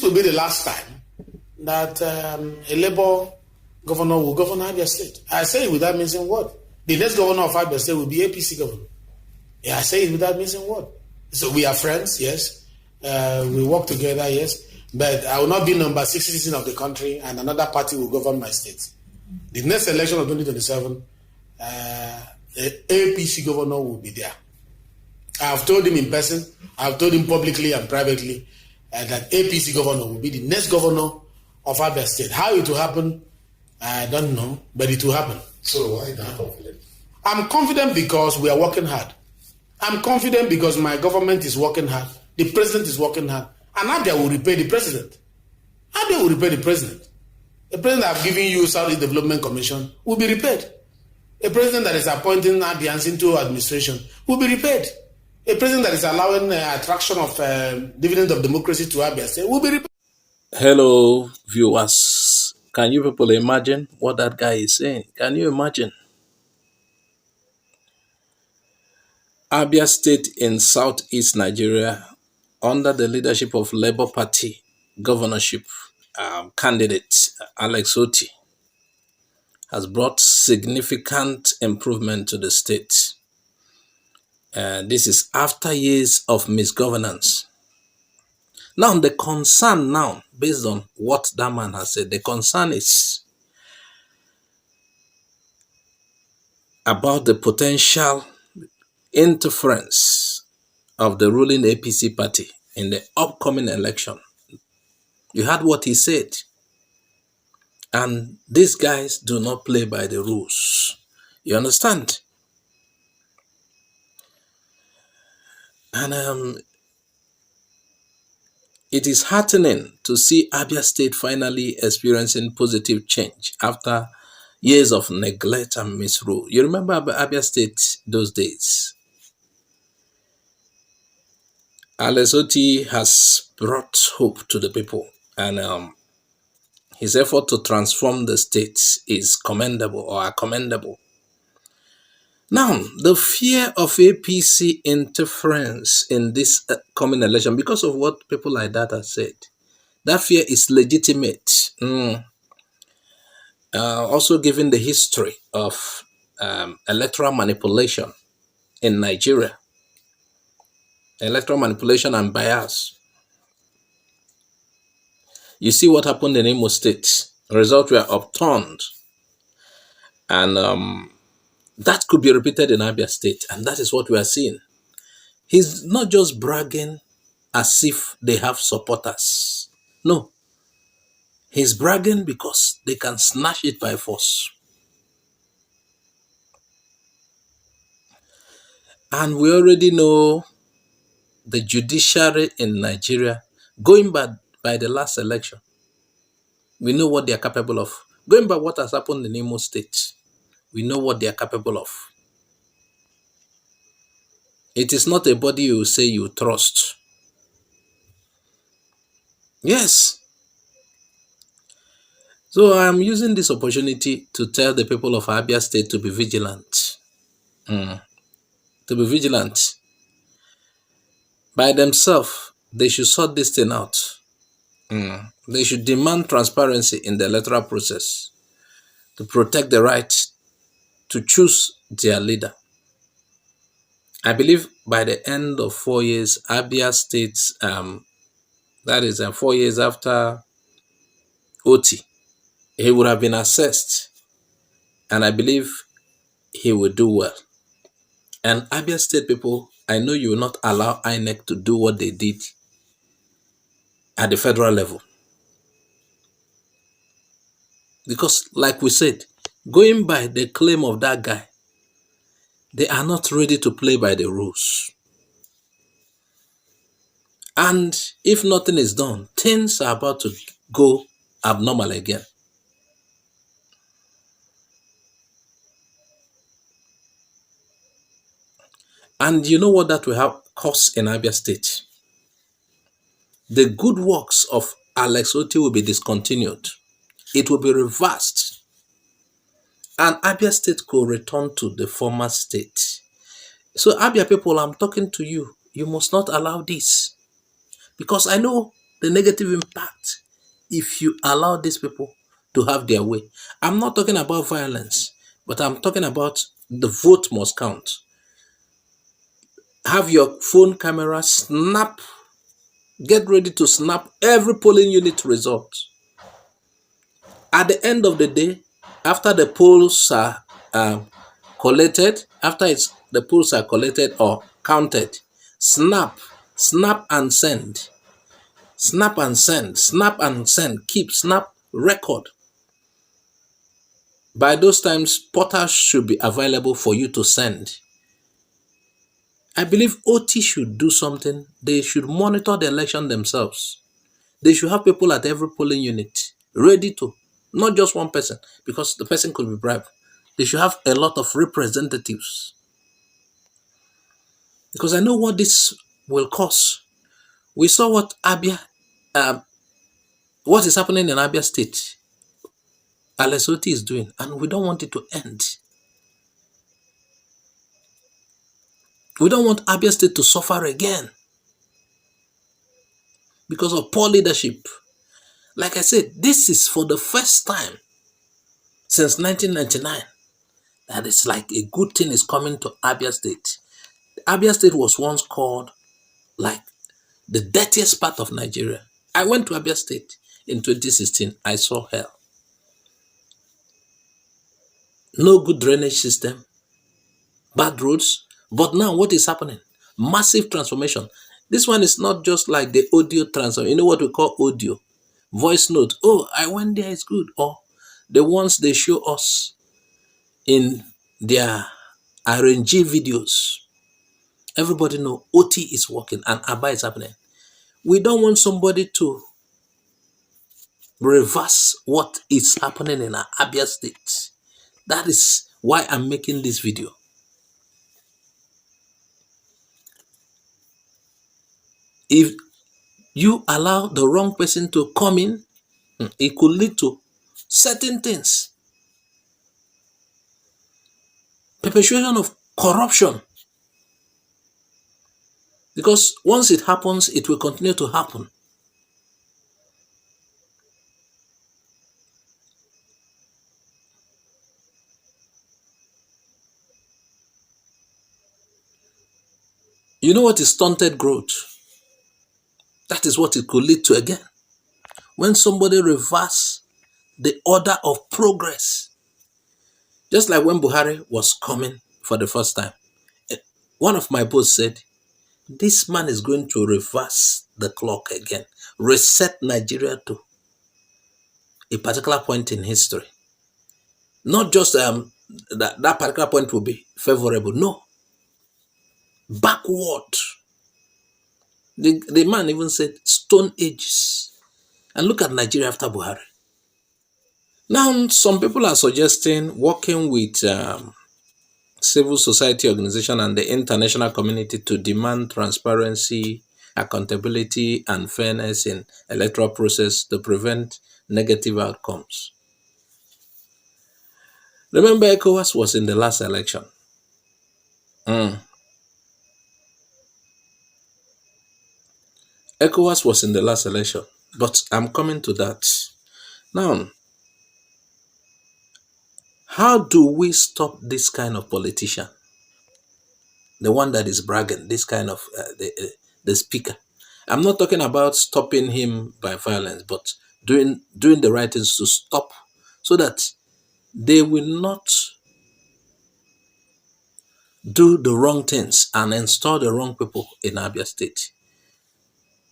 will be the last time that a Labour governor will govern Abia State. I say it without missing word. The next governor of Abia State will be APC governor. Yeah, I say it without missing word. So we are friends, yes. We work together, yes. But I will not be number 6 citizen of the country and another party will govern my state. The next election of 2027, the APC governor will be there. I have told him in person, I have told him publicly and privately that APC governor will be the next governor of Abia State. How it will happen, I don't know, but it will happen. So why are you confident? I'm confident because we are working hard. I'm confident because my government is working hard. The president is working hard. And Abia will repay the president. Abia will repay the president. The president that have given you Southeast Development Commission will be repaid. A president that is appointing Abians into administration will be repaid. A president that is allowing attraction of dividend of democracy to Abia State will be repaid. Hello, viewers. Can you people imagine what that guy is saying? Can you imagine? Abia State in southeast Nigeria, under the leadership of Labour Party governorship candidate Alex Otti, has brought significant improvement to the state. This is after years of misgovernance. Now, the concern now, based on what that man has said, the concern is about the potential interference of the ruling APC party in the upcoming election. You heard what he said. And these guys do not play by the rules. You understand? And it is heartening to see Abia State finally experiencing positive change after years of neglect and misrule. You remember Abia State those days? Alex Otti has brought hope to the people, and his effort to transform the state is commendable or are commendable. Now, the fear of APC interference in this coming election, because of what people like that have said, that fear is legitimate. Also given the history of electoral manipulation in Nigeria, electoral manipulation and bias. You see what happened in Imo State. Results were upturned. And that could be repeated in Abia State. And that is what we are seeing. He's not just bragging as if they have supporters. No. He's bragging because they can snatch it by force. And we already know the judiciary in Nigeria, going by the last election, we know what they are capable of. Going by what has happened in Imo State, we know what they are capable of. It is not a body you say you trust. Yes. So I am using this opportunity to tell the people of Abia State to be vigilant. To be vigilant. By themselves, they should sort this thing out. They should demand transparency in the electoral process to protect the right to choose their leader. I believe by the end of 4 years, Abia State, that is 4 years after Otti, he would have been assessed, and I believe he will do well. And Abia State people, I know you will not allow INEC to do what they did at the federal level. Because, like we said, going by the claim of that guy, they are not ready to play by the rules. And if nothing is done, things are about to go abnormal again. And you know what that will have cost in Abia State? The good works of Alex Otti will be discontinued. It will be reversed. And Abia State could return to the former state. So Abia people, I'm talking to you. You must not allow this. Because I know the negative impact if you allow these people to have their way. I'm not talking about violence, but I'm talking about the vote must count. Have your phone camera snap, get ready to snap every polling unit result. At the end of the day, after the polls are collated, the polls are collected or counted, snap and send. Snap and send, snap and send, keep, snap, record. By those times, portals should be available for you to send. I believe Otti should do something. They should monitor the election themselves. They should have people at every polling unit ready to, not just one person, because the person could be bribed. They should have a lot of representatives. Because I know what this will cause. We saw what what is happening in Abia State. Otti is doing, and we don't want it to end. We don't want Abia State to suffer again because of poor leadership. Like I said, this is for the first time since 1999 that it's like a good thing is coming to Abia State. Abia State was once called like the dirtiest part of Nigeria. I went to Abia State in 2016. I saw hell. No good drainage system, bad roads. But now what is happening? Massive transformation. This one is not just like the audio transfer. You know what we call audio? Voice note. Oh, I went there, it's good. Or the ones they show us in their RNG videos. Everybody know Otti is working and Abba is happening. We don't want somebody to reverse what is happening in Abia State. That is why I'm making this video. If you allow the wrong person to come in, it could lead to certain things. Perpetuation of corruption. Because once it happens, it will continue to happen. You know what is stunted growth? That is what it could lead to again. When somebody reverses the order of progress. Just like when Buhari was coming for the first time. One of my boss said, this man is going to reverse the clock again. Reset Nigeria to a particular point in history. Not just that particular point will be favorable. No. Backward. The man even said stone ages. And look at Nigeria after Buhari. Now, some people are suggesting working with civil society organization and the international community to demand transparency, accountability, and fairness in electoral process to prevent negative outcomes. Remember, ECOWAS was in the last election. ECOWAS was in the last election, but I'm coming to that. Now, how do we stop this kind of politician? The one that is bragging, this kind of, the speaker. I'm not talking about stopping him by violence, but doing the right things to stop so that they will not do the wrong things and install the wrong people in Abia State.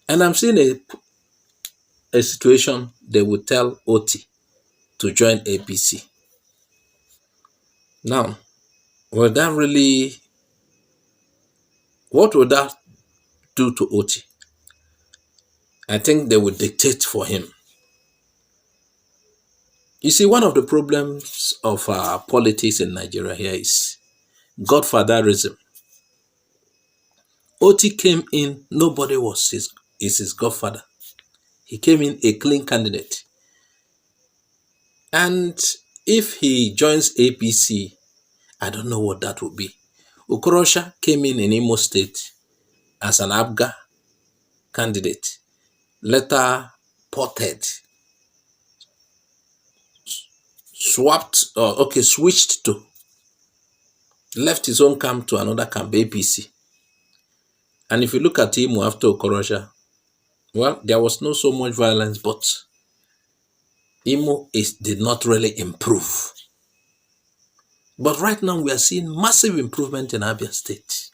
And I'm seeing a situation they would tell Otti to join APC. Now, what would that do to Otti? I think they would dictate for him. You see, one of the problems of politics in Nigeria here is godfatherism. Otti came in, nobody was his godfather. He came in a clean candidate. And if he joins APC, I don't know what that would be. Okorosha came in Imo State as an Abga candidate, later ported switched to, left his own camp to another camp, APC. And if you look at Imo after Okorosha, well, there was no so much violence, but Imo did not really improve. But right now we are seeing massive improvement in Abia State.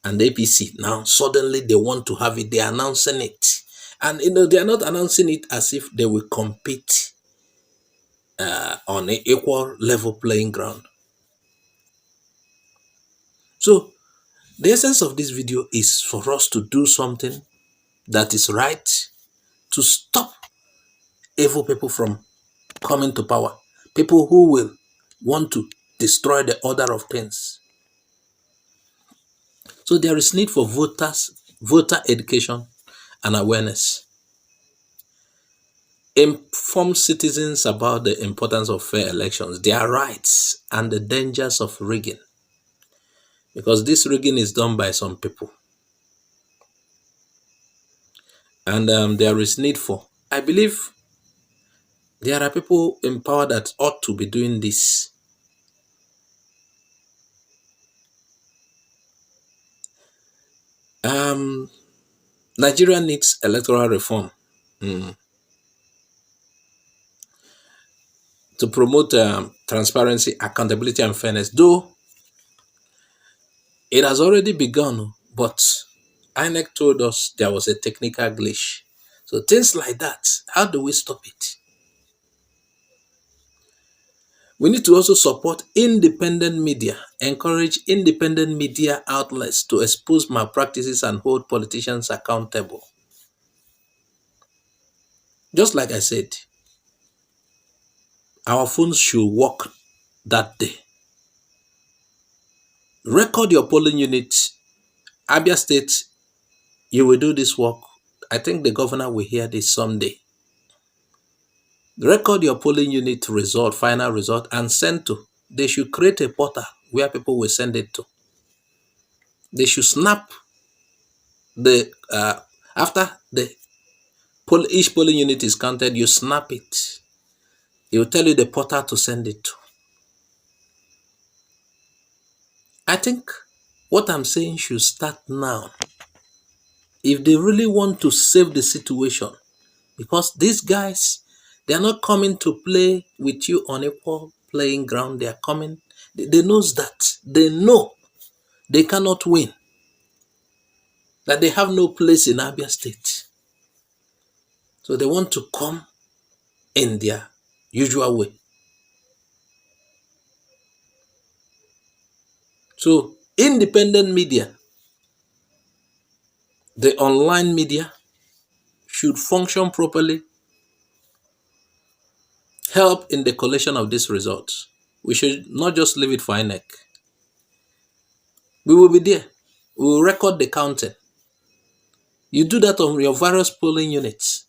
And the APC now suddenly they want to have it, they are announcing it. And they are not announcing it as if they will compete on an equal level playing ground. So the essence of this video is for us to do something that is right to stop evil people from coming to power. People who will want to destroy the order of things. So there is need for voter education and awareness. Inform citizens about the importance of fair elections, their rights, and the dangers of rigging. Because this rigging is done by some people. And there is need for, I believe, there are people in power that ought to be doing this. Nigeria needs electoral reform to promote transparency, accountability, and fairness. Though it has already begun, but INEC told us there was a technical glitch. So things like that, how do we stop it? We need to also support independent media, encourage independent media outlets to expose malpractices and hold politicians accountable. Just like I said, our phones should work that day. Record your polling unit. Abia State, you will do this work. I think the governor will hear this someday. Record your polling unit result, final result, and send to. They should create a portal where people will send it to. They should snap the, after each polling unit is counted, you snap it. It will tell you the portal to send it to. I think what I'm saying should start now. If they really want to save the situation, because these guys, they are not coming to play with you on equal playing ground. They are coming. They know that. They know they cannot win. That they have no place in Abia State. So they want to come in their usual way. So independent media, the online media, should function properly, help in the collation of these results. We should not just leave it for INEC. We will be there. We will record the counting. You do that on your various polling units.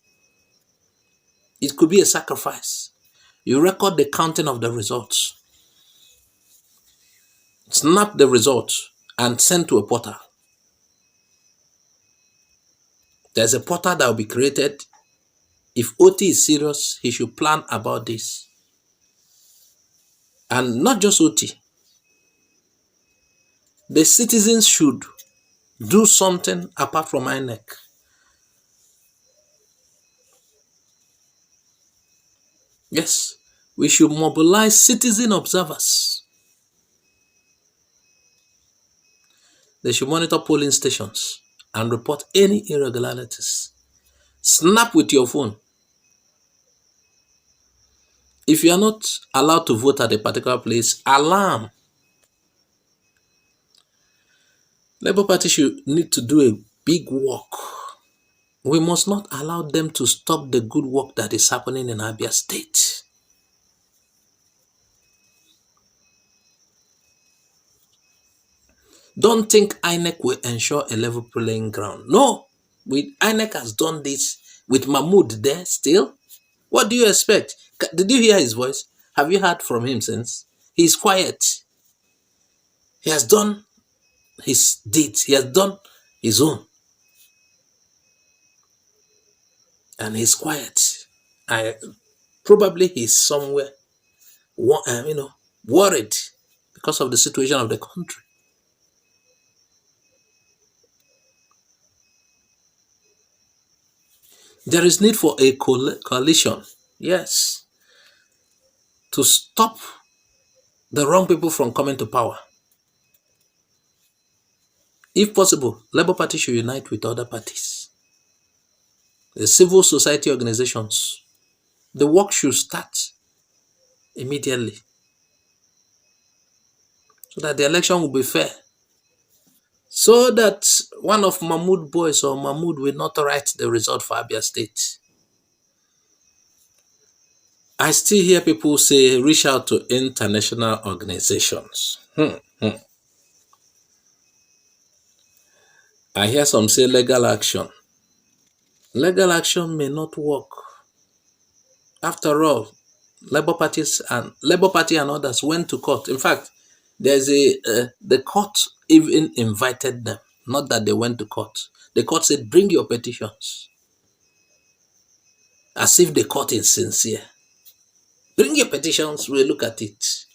It could be a sacrifice. You record the counting of the results. Snap the results and send to a portal. There's a portal that will be created. If Otti is serious, he should plan about this. And not just Otti. The citizens should do something apart from INEC. Yes, we should mobilize citizen observers. They should monitor polling stations and report any irregularities. Snap with your phone. If you are not allowed to vote at a particular place, alarm. Labour Party should need to do a big work. We must not allow them to stop the good work that is happening in Abia State. Don't think INEC will ensure a level playing ground. No, INEC has done this with Mahmoud there still. What do you expect? Did you hear his voice? Have you heard from him since? He's quiet. He has done his deeds. He has done his own. And he's quiet. Probably he's somewhere worried because of the situation of the country. There is need for a coalition, yes, to stop the wrong people from coming to power. If possible, Labour Party should unite with other parties, the civil society organizations. The work should start immediately so that the election will be fair. So that one of Mahmoud boys or Mahmoud will not write the result for Abia State. I still hear people say, reach out to international organizations. I hear some say legal action. Legal action may not work. After all, Labour Party and others went to court. In fact, the court even invited them, not that they went to court. The court said, bring your petitions. As if the court is sincere. Bring your petitions, we'll look at it.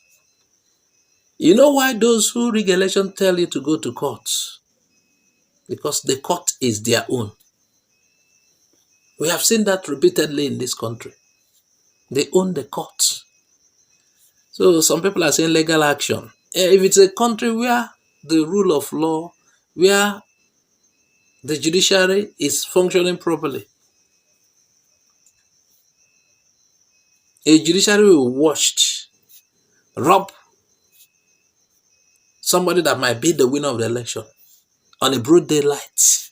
You know why those who rig election tell you to go to court? Because the court is their own. We have seen that repeatedly in this country. They own the court. So some people are saying legal action. If it's a country where the rule of law, where the judiciary is functioning properly, a judiciary will watch, rob somebody that might be the winner of the election on a broad daylight.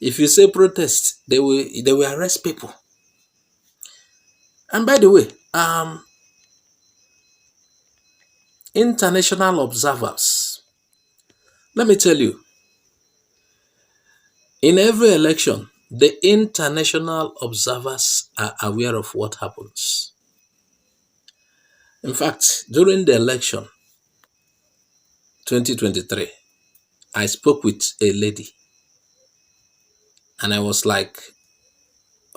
If you say protest, they will arrest people. And by the way, international observers, let me tell you, in every election, the international observers are aware of what happens. In fact, during the election 2023, I spoke with a lady and I was like,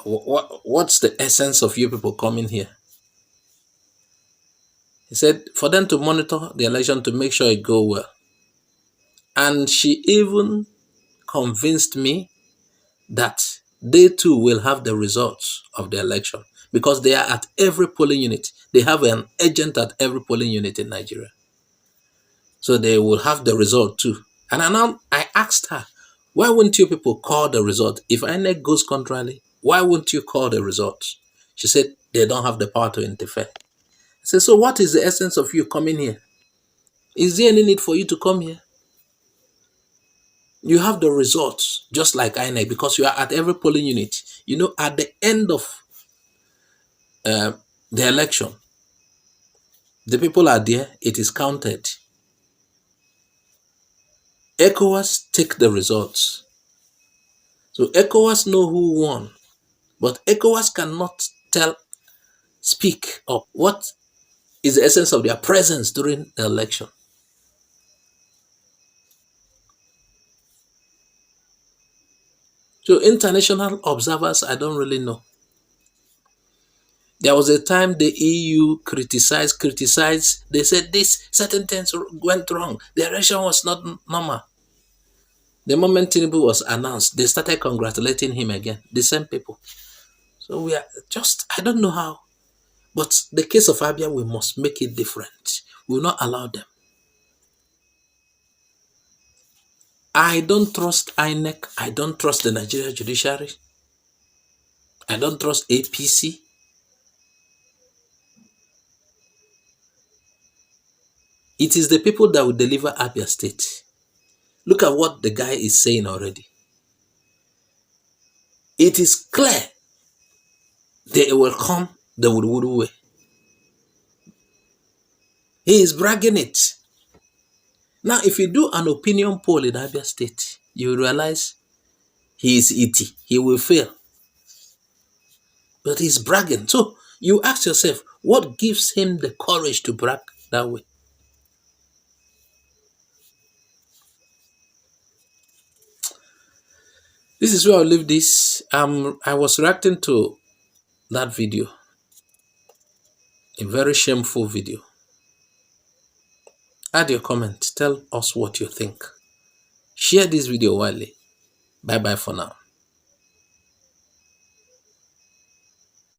what's the essence of you people coming here? He said, for them to monitor the election to make sure it go well. And she even convinced me that they too will have the results of the election because they are at every polling unit. They have an agent at every polling unit in Nigeria. So they will have the result too. And I asked her, why wouldn't you people call the result? If INEC goes contrarily, why wouldn't you call the results? She said, they don't have the power to interfere. I said, so what is the essence of you coming here? Is there any need for you to come here? You have the results, just like INEC, because you are at every polling unit. You know, at the end of the election, the people are there, it is counted. ECOWAS take the results. So ECOWAS know who won, but ECOWAS cannot speak of what is the essence of their presence during the election. So international observers, I don't really know. There was a time the EU criticized. They said this certain things went wrong. The election was not normal. The moment Tinubu was announced, they started congratulating him again. The same people. So we are just, I don't know how. But the case of Abia, we must make it different. We will not allow them. I don't trust INEC. I don't trust the Nigeria Judiciary. I don't trust APC. It is the people that will deliver Abia State. Look at what the guy is saying already. It is clear they will come the wood way. He is bragging it. Now, if you do an opinion poll in Abia State, you will realize he is ET. He will fail. But he's bragging. So you ask yourself, what gives him the courage to brag that way? This is where I'll leave this. I was reacting to that video, a very shameful video. Add your comment. Tell us what you think. Share this video widely. Bye bye for now.